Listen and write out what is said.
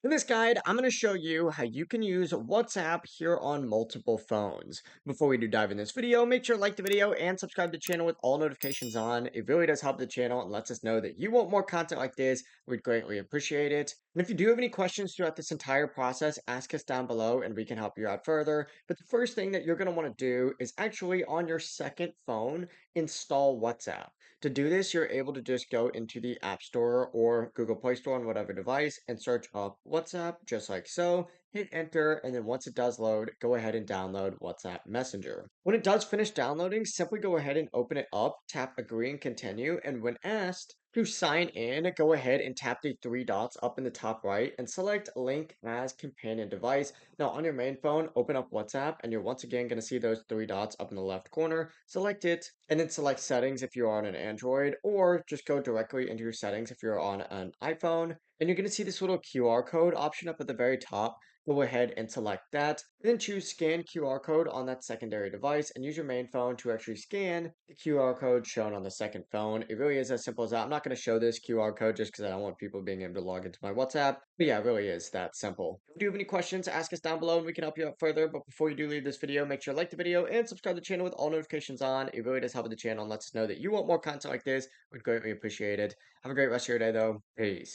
In this guide, I'm going to show you how you can use WhatsApp here on multiple phones. Before we do dive in this video, make sure to like the video and subscribe to the channel with all notifications on. It really does help the channel and lets us know that you want more content like this. We'd greatly appreciate it. And if you do have any questions throughout this entire process, ask us down below and we can help you out further. But the first thing that you're going to want to do is actually on your second phone, install WhatsApp. To do this, you're able to just go into the App Store or Google Play Store on whatever device and search up WhatsApp, just like so. Hit enter, and then once it does load, go ahead and download WhatsApp Messenger. When it does finish downloading, simply go ahead and open it up, tap agree and continue, and when asked to sign in, go ahead and tap the three dots up in the top right and select link as companion device. Now on your main phone, open up WhatsApp and you're once again going to see those three dots up in the left corner. Select it and then select settings if you're on an Android, or just go directly into your settings if you're on an iPhone. And you're going to see this little QR code option up at the very top. Go ahead and select that, and then choose scan QR code on that secondary device and use your main phone to actually scan the QR code shown on the second phone. It really is as simple as that. I'm not going to show this QR code just because I don't want people being able to log into my WhatsApp. But yeah, it really is that simple. If you do have any questions, ask us down below and we can help you out further. But before you do leave this video, make sure to like the video and subscribe to the channel with all notifications on. It really does help the channel and lets us know that you want more content like this. We'd greatly appreciate it. Have a great rest of your day though. Peace.